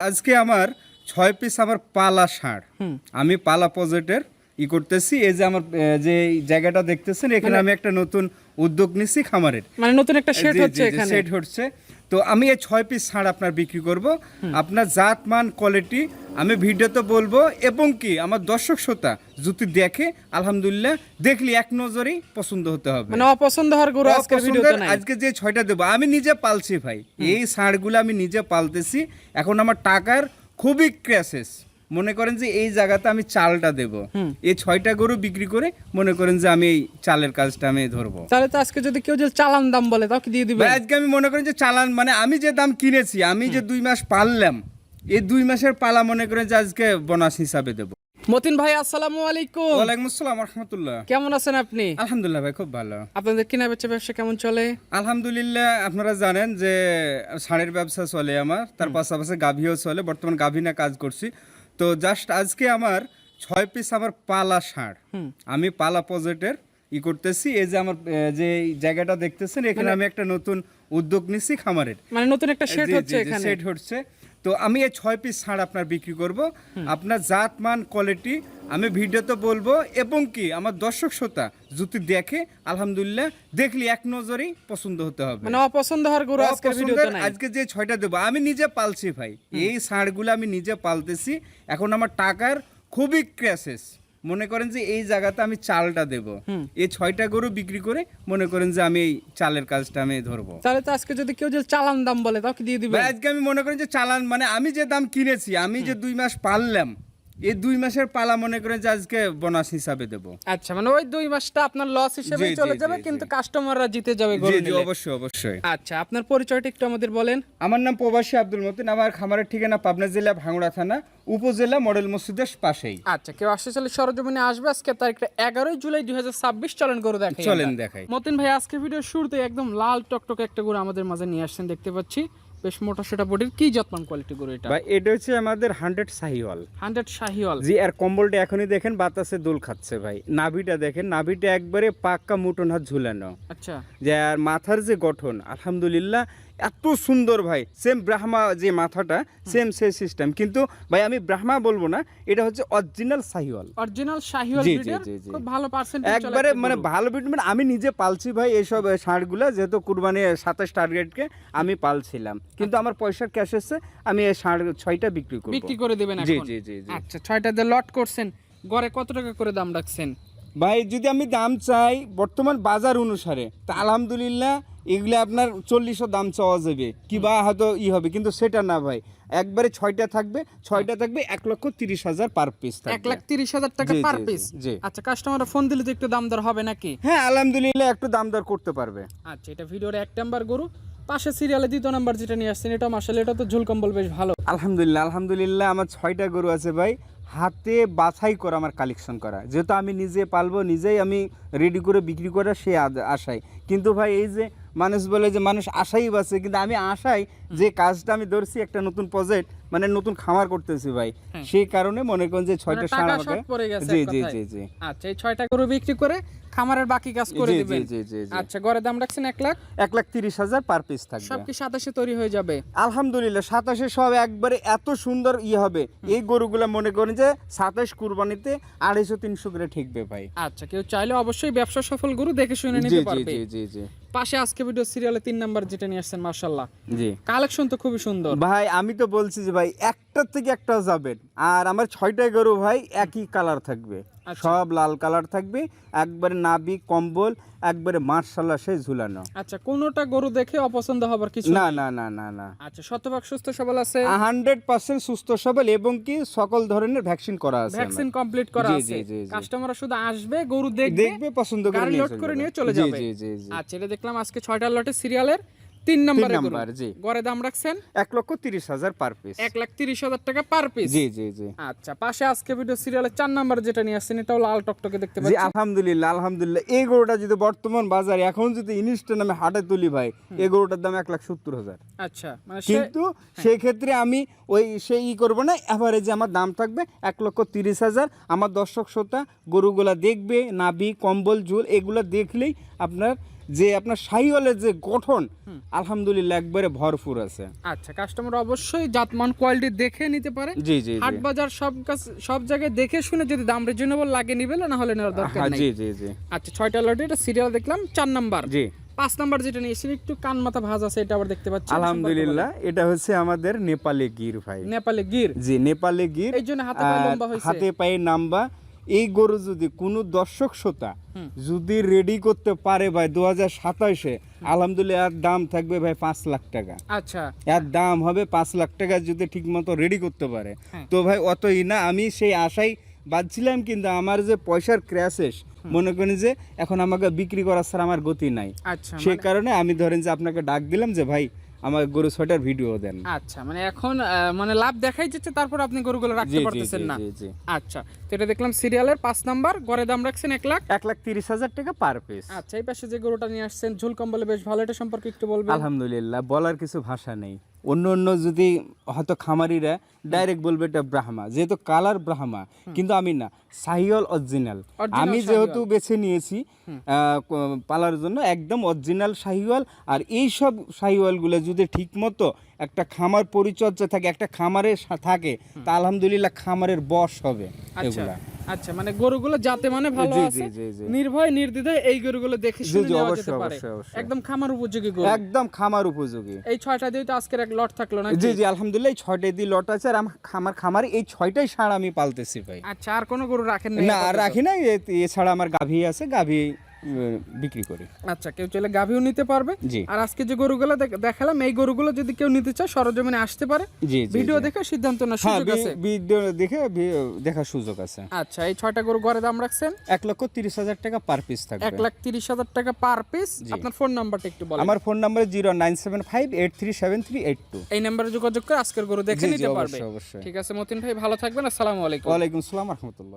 আজকে আমার 6 পিস আমার পালা ষাঁড় আমি পালা প্রজেক্টের করতেছি। এই যে আমার যে জায়গাটা দেখতেছেন এখানে আমি একটা নতুন উদ্যোগ নিচ্ছি খামারের, মানে নতুন একটা শেড হচ্ছে এখানে। শেড হচ্ছে। তো আমি এই 6 পিস ষাঁড় আপনার বিক্রি করব। আপনার জাত মান কোয়ালিটি আমি ভিডিওতে বলবো, এবং কি আমার দর্শক শ্রোতা যদি দেখে আলহামদুলিল্লাহ দেখলি এক নজরেই পছন্দ হতে হবে। মানে অপছন্দ হওয়ার গরু আজকের ভিডিওতে নাই। আজকে যে 6টা দেব আমি নিজে পালছি ভাই, এই ষাঁড়গুলো আমি নিজে পালতেছি। এখন আমার টাকার খুবই ক্রাইসিস। মনে করেন যে এই জায়গাতে আমি চালটা দেব, এই 6টা গরু বিক্রি করে মনে করেন যে আমি এই চালের কাজটা আমি ধরবো। তাহলে তো আজকে যদি কেউ যে চালান দাম বলে তাও কি দিয়ে দিবে? আজকে আমি মনে করেন যে চালান মানে আমি যে দাম কিনেছি, আমি যে 2 মাস পাললাম, এই 2 মাসের পালা মনে করেন যে আজকে বোনাস হিসাবে দেব। মতিন ভাই আসসালামু আলাইকুম। ওয়ালাইকুম আসসালাম রাহমাতুল্লাহ। কেমন আছেন আপনি? আলহামদুলিল্লাহ ভাই, খুব ভালো। আপনাদের কিনা বেচা ব্যবসা কেমন চলে? আলহামদুলিল্লাহ, আপনারা জানেন যে ষাঁড়ের ব্যবসা চলে আমার, তার পাশাপাশি গাভীও চলে। বর্তমান গাভী না কাজ করছি। তো জাস্ট আজকে আমার 6 পিস আমার পালা ষাঁড় আমি পালা প্রজেক্টের করতেছি। এই যে আমার যে জায়গাটা দেখতেছেন এখানে আমি একটা নতুন উদ্যোগ নিচ্ছি খামারের, মানে নতুন একটা শেড হচ্ছে এখানে। শেড হচ্ছে। তো আমি এই 6 পিস ষাঁড় আপনার বিক্রি করব। আপনার জাত মান কোয়ালিটি আমি ভিডিওতে বলবো, এবং কি আমার দর্শক শ্রোতা যদি দেখে আলহামদুলিল্লাহ দেখলি এক নজরেই পছন্দ হতে হবে। মানে অপছন্দ হওয়ার গরু আজকের ভিডিওতে নাই। আজকে যে 6টা দেব আমি নিজে পালছি ভাই, এই ষাঁড়গুলো আমি নিজে পালতেছি। এখন আমার টাকার খুবই ক্রাইসিস। মনে করেন যে এই জায়গাতে আমি চালটা দেব, এই 6টা গরু বিক্রি করে মনে করেন যে আমি এই চালের কাজটা আমি ধরবো। তাহলে তো আজকে যদি কেউ যে চালান দাম বলে তাও কি দিয়ে দিবে? আজকে আমি মনে করেন যে চালান মানে আমি যে দাম কিনেছি, আমি যে 2 মাস পাললাম, এই 2 মাসের পালা মনে করেন যে আজকে বোনাস হিসাবে দেব। আচ্ছা, মানে ওই 2 মাসটা আপনার লস হিসেবে জি, চলে জি, যাবে, জি, কিন্তু জি। কাস্টমাররা জিতে যাবে গরু জি জি, নিলে। অবশ্যই অবশ্যই। আচ্ছা, আপনার পরিচয়টা একটু আমাদের বলেন। আমার নাম প্রবাসী আব্দুল মতিন। আমার খামারের ঠিকানা পাবনা জেলা ভাঙ্গুড়া থানা, উপজেলা মডেল মসজিদের পাশেই। আচ্ছা, কেউ আসতে চাইলে সরজমিনে আসবে। আজকে তারিখটা 11 জুলাই 2026। চলেন গরু দেখাই। চলেন দেখাই। মতিন ভাই আজকে ভিডিওর শুরুতে একদম লাল টকটকে একটা গরু আমাদের মাঝে নিয়ে আসছেন, দেখতে পাচ্ছি। বেশ মোটা সেটা বডির, কি যত্ন কোয়ালিটি গরু এটা? ভাই এটা হচ্ছে আমাদের 100 শাহিওয়াল। 100 শাহিওয়াল। জি, আর কম্বলটা এখনই দেখেন বাতাসে দোল খাচ্ছে ভাই। নাভিটা দেখেন, নাভিটা একবারে পাক্কা মুটন হাত ঝুলানো। আচ্ছা, যে আর মাথার যে গঠন আলহামদুলিল্লাহ এত সুন্দর ভাই। সেম ব্রাহ্মা যে মাথাটা সেম সে সিস্টেম, কিন্তু ভাই আমি ব্রাহ্মা বলবো না, এটা হচ্ছে অরিজিনাল শাহিওয়াল। অরিজিনাল শাহিওয়াল জি, জি, ব্রিডের, জি, জি। খুব ভালো পার্সেন্টেজ চলে একবারে একটা মানে গরু। ভালো ব্রিড। মানে আমি নিজে পালছি ভাই এইসব ষাঁড়গুলা, যেহেতু কুরবানি 27 টার্গেটকে আমি পালছিলাম, কিন্তু আমার পয়সার ক্যাশ এসছে, আমি এই ষাঁড় 6টা বিক্রি করব। বিক্রি করে দিবেন জি এখন? জি জি জি। আচ্ছা, 6টা দিয়ে লট করছেন। গড়ে কত টাকা করে দাম রাখছেন? ভাই যদি আমি দাম চাই বর্তমান বাজার অনুসারে, তা আলহামদুলিল্লাহ এগুলো আপনার 4000 দাম চাওয়া যাবে, কি বা হয়তো হবে, কিন্তু সেটা না ভাই। একবারে 6টা থাকবে, 6টা থাকবে 1,30,000 পার পিস থাকবে। 1,30,000 টাকা জি, পার জি, পিস। জি। আচ্ছা, কাস্টমাররা ফোন দিলে তো একটু দাম দর হবে নাকি? হ্যাঁ আলহামদুলিল্লাহ একটু দাম দর করতে পারবে। আচ্ছা, এটা ভিডিওর 1 নাম্বার গরু। পাশে সিরিয়ালে 2 নাম্বার যেটা নিয়ে আসছেন, এটা মাশাআল্লাহ, এটা তো ঝুল কম্বল বেশ ভালো। আলহামদুলিল্লাহ আলহামদুলিল্লাহ আমার 6টা গরু আছে ভাই, হাতে বাছাই করা আমার কালেকশন করা, যেহেতু আমি নিজে পালবো, নিজেই আমি রেডি করে বিক্রি করা সে আশায়। কিন্তু ভাই এই যে মানুষ বলে যে মানুষ আশাই বাঁচে, কিন্তু আমি আশাই যে কাজটা আমি ধরছি একটা নতুন প্রজেক্ট, মানে নতুন খামার করতেছি ভাই, সেই কারণে মনে করেন যে 6টা ষাঁড় আমাকে। জি জি জি জি। আচ্ছা, এই 6টা গরু বিক্রি করে খামারের বাকি কাজ করে জি, দিবেন। জি, জি, জি। আচ্ছা, গড়ে দাম রাখছেন 1,30,000 পার পিস থাকবে। সব কি 27 তৈরি হয়ে যাবে? আলহামদুলিল্লাহ 27 সব একবারে এত সুন্দর হবে। এই গরুগুলা মনে করেন যে 27 কুরবানিতে 250-300 করে ঠিকবে ভাই। আচ্ছা, কেউ চাইলে অবশ্যই ব্যবসা সফল গরু দেখে শুনে জি নিতে জি পারবে। জি জি জি। পাশে আজকে ভিডিও সিরিয়ালে 3 নাম্বার যেটা নিয়ে আসছেন, মাশাআল্লাহ জি কালেকশন তো খুবই সুন্দর ভাই। আমি তো বলছি যে ভাই একটার থেকে একটা যাবেন, আর আমার 6টাই গরু ভাই একই কালার থাকবে, সব লাল কালার থাকবে, একবারে নাভি কম্বল একবারে মাশাআল্লাহ সেই ঝুলানো। আচ্ছা, কোনোটা গরু দেখে অপছন্দ হবার কিছু না নেই? না না না না। আচ্ছা, শতভাগ সুস্থ সবল আছে? 100% সুস্থ সবল, এবং কি সকল ধরনের ভ্যাকসিন করা আছে। ভ্যাকসিন কমপ্লিট করা জি, আছে। জি, জি, জি। কাস্টমাররা শুধু আসবে, গরু দেখবে, দেখবে, পছন্দ করে গাড়ি নিয়ে লোড চলে করে যাবে। নিয়ে চলে জি, যাবে। জি, জি, জি। আচ্ছা, এটা দেখলাম আজকে 6টা লটে সিরিয়ালের 3 নাম্বারে গরু। নাম্বার, জি। গড়ে দাম রাখছেন 1,30,000 পার পিস। 1,30,000 টাকা পার পিস। জি জি জি। আচ্ছা, পাশে আজকে ভিডিও সিরিয়ালের 4 নাম্বার যেটা নিয়ে আসছেন, এটাও লাল টকটকে দেখতে জি পাচ্ছি। আলহামদুলিল্লাহ আলহামদুলিল্লাহ। এই গরুটা যদি বর্তমান বাজারে এখন যদি ইনস্ট্যান্ট আমি হাটে তুলি ভাই, এই গরুটার দাম 1,70,000। আচ্ছা, মানে কিন্তু সেই ক্ষেত্রে আমি ওই সেই করবো না, এভারেজে আমার দাম থাকবে 1,30,000। আমার দর্শক শ্রোতা গরুগুলা দেখবে, নাভি কম্বল ঝুল এগুলো দেখলেই আপনার যে আপনার শাহিওয়ালের যে গঠন আলহামদুলিল্লাহ একবারে ভরপুর আছে। আচ্ছা, কাস্টমার অবশ্যই জাতমান কোয়ালিটি দেখে নিতে পারে। জি জি হাট জি বাজার সব জায়গায় দেখে শুনে যদি দাম রিজনেবল লাগে নিবে, না হলে নেওয়ার দরকার হ্যাঁ, নাই। জি জি জি আচ্ছা, 6টা লটে এটা সিরিয়াল দেখলাম 4 নাম্বার। জি 5 নাম্বার যেটা নিয়েছেন একটু কান মাথা ভাঁজ আছে, এটা আবার দেখতে পাচ্ছি। আলহামদুলিল্লাহ এটা হচ্ছে আমাদের নেপালে গির ভাই। নেপালে গির, জি নেপালে গির, এই জন্য হাতে পায়ে লম্বা হয়েছে। হাতে পায়ে নাম্বা। এই গরু যদি কোনো দর্শক শ্রোতা যদি রেডি করতে পারে ভাই 2027-এ, আলহামদুলিল্লাহ এর দাম থাকবে ভাই 5 লাখ টাকা। আচ্ছা, এর দাম হবে 5 লাখ টাকা যদি ঠিক মতো রেডি করতে পারে। হ্যাঁ। তো ভাই অতই না, আমি সেই আশাই বাঁধছিলাম, কিন্তু আমার যে পয়সার ক্র্যাশেস মনে করেন যে এখন আমাকে বিক্রি করার ছাড়া আমার গতি নাই। আচ্ছা, সেই কারণে আমি ধরেন যে আপনাকে ডাক দিলাম যে ভাই আমার গরু ছয়টার ভিডিও দেন। আচ্ছা, মানে এখন মানে লাভ দেখাই যাচ্ছে, তারপর আপনি গরুগুলো রাখতে জি, জি, পারতেছেন জি, না। জি, জি। আচ্ছা, তো এটা দেখলাম সিরিয়ালের 5 নাম্বার, গড়ে দাম রাখছেন 1 লাখ। 1,30,000 টাকা পার পিস। আচ্ছা, এই পাশে যে গরুটা নিয়ে আসছেন ঝুল কম্বলে বেশ ভালো, এটা সম্পর্কে একটু বলবেন। আলহামদুলিল্লাহ বলার কিছু ভাষা নেই। অন্য যদি হয়তো খামারিরা ডাইরেক্ট বলবে এটা ব্রাহ্মা, যেহেতু কালার ব্রাহ্মা, কিন্তু আমি না, শাহিওয়াল অরিজিনাল। আমি যেহেতু বেছে নিয়েছি পালার জন্য একদম অরিজিনাল শাহিওয়াল। আর এই সব শাহিওয়ালগুলো যদি ঠিকমতো একটা খামার পরিচর্যা থাকে, একটা খামারের থাকে, তা আলহামদুলিল্লাহ খামারের বশ হবে এগুলা। আচ্ছা, মানে গরুগুলো যাতে মানে ভালো জি, আছে, জি, জি, জি। নির্ভয় নির্দ্বিধায় এই গরুগুলো দেখে জি, শুনে জি, নেওয়া যেতে অবশ্যই, পারে। অবশ্যই, অবশ্যই। একদম খামার উপযোগী গরু। একদম খামার উপযোগী। এই 6টা দিয়ে তো আজকের এক লট থাকলো না? জি জি আলহামদুলিল্লাহ এই 6টাই দিয়ে লট আছে। আর আমার খামারে এই 6টাই ষাঁড় আমি পালতেছি ভাই। আচ্ছা, আর কোনো গরু রাখেন না আর রাখি না, এছাড়া আমার গাভী আছে, গাভী বিক্রি করি। আচ্ছা, কেউ চাইলে গাভীও নিতে পারবে। জি। আর আজকে যে গরুগুলো দেখালাম, এই গরুগুলো যদি কেউ নিতে চায় সরজমিনে আসতে পারে, জি জি ভিডিও জি। দেখে সিদ্ধান্ত নেওয়ার হ্যাঁ সুযোগ আছে। ভিডিও দেখে দেখার সুযোগ আছে। আচ্ছা, এই 6টা গরু গড়ে দাম রাখছেন 1,30,000 টাকা পার পিস থাকবে। 1,30,000 টাকা পার পিস। আপনার ফোন নাম্বারটা একটু বলেন। আমার ফোন নাম্বার 0975837382। এই নাম্বারে যোগাযোগ করে আজকের গরু দেখে জি, জি, নিতে পারবে। অবশ্যই, অবশ্যই। ঠিক আছে মতিন ভাই, ভালো থাকবেন। আসসালামু আলাইকুম। ওয়ালাইকুম আসসালাম রহমতুল্লাহ।